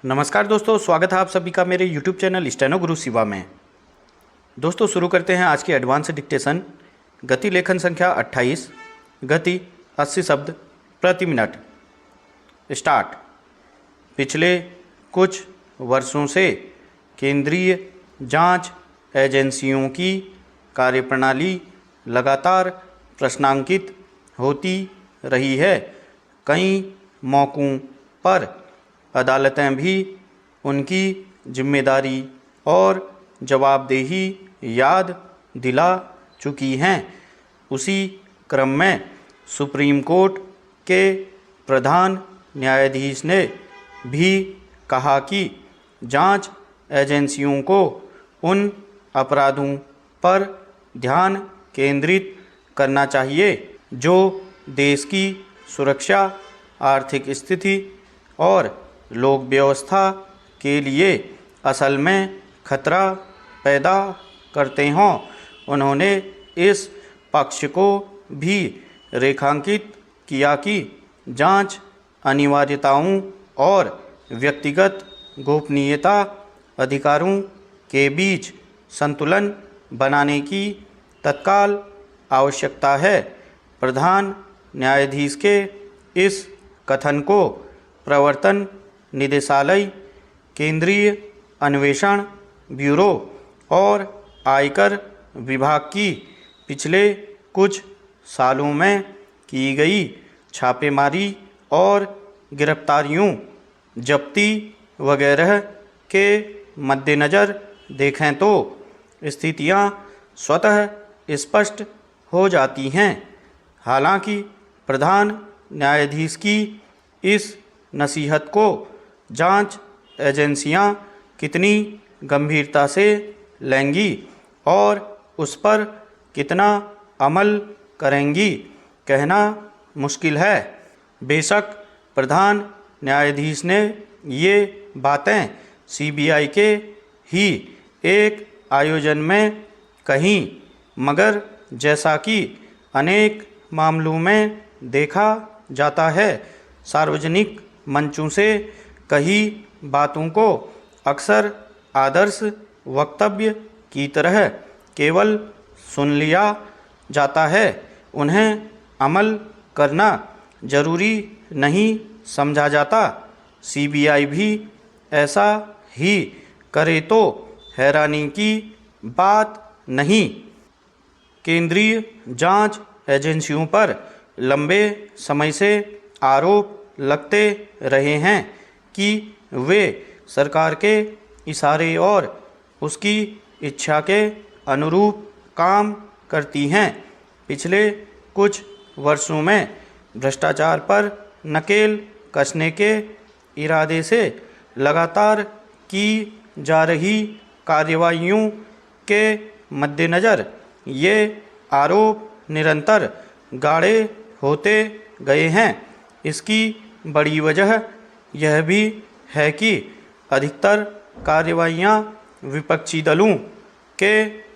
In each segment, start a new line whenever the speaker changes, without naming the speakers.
नमस्कार दोस्तों, स्वागत है आप सभी का मेरे YouTube चैनल स्टेनो गुरु शिवा में। दोस्तों शुरू करते हैं आज की एडवांस डिक्टेशन। गति लेखन संख्या 28, गति 80 शब्द प्रति मिनट। स्टार्ट। पिछले कुछ वर्षों से केंद्रीय जांच एजेंसियों की कार्यप्रणाली लगातार प्रश्नांकित होती रही है। कई मौक़ों पर अदालतें भी उनकी जिम्मेदारी और जवाबदेही याद दिला चुकी हैं। उसी क्रम में सुप्रीम कोर्ट के प्रधान न्यायाधीश ने भी कहा कि जांच एजेंसियों को उन अपराधों पर ध्यान केंद्रित करना चाहिए जो देश की सुरक्षा, आर्थिक स्थिति और लोक व्यवस्था के लिए असल में खतरा पैदा करते हों। उन्होंने इस पक्ष को भी रेखांकित किया कि जांच अनिवार्यताओं और व्यक्तिगत गोपनीयता अधिकारों के बीच संतुलन बनाने की तत्काल आवश्यकता है। प्रधान न्यायाधीश के इस कथन को प्रवर्तन निदेशालय, केंद्रीय अन्वेषण ब्यूरो और आयकर विभाग की पिछले कुछ सालों में की गई छापेमारी और गिरफ्तारियों, जब्ती वगैरह के मद्देनज़र देखें तो स्थितियां स्वतः स्पष्ट हो जाती हैं। हालांकि प्रधान न्यायाधीश की इस नसीहत को जांच एजेंसियां कितनी गंभीरता से लेंगी और उस पर कितना अमल करेंगी, कहना मुश्किल है। बेशक प्रधान न्यायाधीश ने ये बातें सीबीआई के ही एक आयोजन में कहीं, मगर जैसा कि अनेक मामलों में देखा जाता है, सार्वजनिक मंचों से कही बातों को अक्सर आदर्श वक्तव्य की तरह केवल सुन लिया जाता है। उन्हें अमल करना जरूरी नहीं समझा जाता। सीबीआई भी ऐसा ही करे तो हैरानी की बात नहीं। केंद्रीय जांच एजेंसियों पर लंबे समय से आरोप लगते रहे हैं कि वे सरकार के इशारे और उसकी इच्छा के अनुरूप काम करती हैं। पिछले कुछ वर्षों में भ्रष्टाचार पर नकेल कसने के इरादे से लगातार की जा रही कार्रवाइयों के मद्देनज़र ये आरोप निरंतर गाढ़े होते गए हैं। इसकी बड़ी वजह यह भी है कि अधिकतर कार्रवाइयाँ विपक्षी दलों के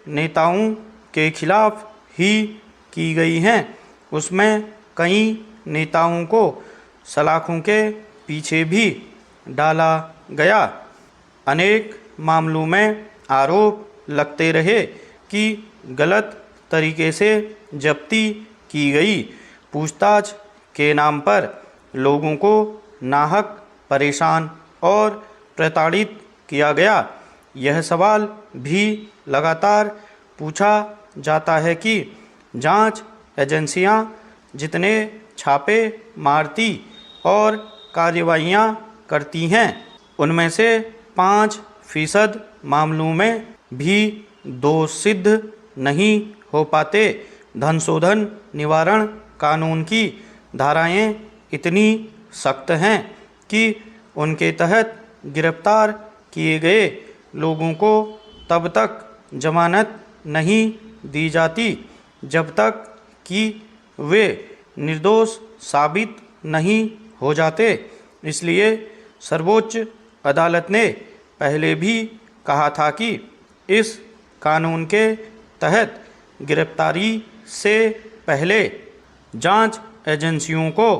नेताओं के खिलाफ ही की गई हैं। उसमें कई नेताओं को सलाखों के पीछे भी डाला गया। अनेक मामलों में आरोप लगते रहे कि गलत तरीके से जब्ती की गई, पूछताछ के नाम पर लोगों को नाहक परेशान और प्रताड़ित किया गया। यह सवाल भी लगातार पूछा जाता है कि जांच एजेंसियां जितने छापे मारती और कार्रवाइयां करती हैं, उनमें से 5% मामलों में भी दोष सिद्ध नहीं हो पाते। धन शोधन निवारण कानून की धाराएं इतनी सख्त हैं कि उनके तहत गिरफ्तार किए गए लोगों को तब तक जमानत नहीं दी जाती जब तक कि वे निर्दोष साबित नहीं हो जाते। इसलिए सर्वोच्च अदालत ने पहले भी कहा था कि इस कानून के तहत गिरफ्तारी से पहले जांच एजेंसियों को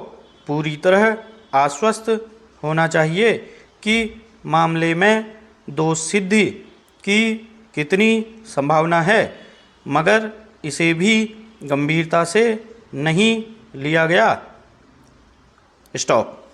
पूरी तरह आश्वस्त होना चाहिए कि मामले में दोष सिद्धि की कितनी संभावना है, मगर इसे भी गंभीरता से नहीं लिया गया। स्टॉप।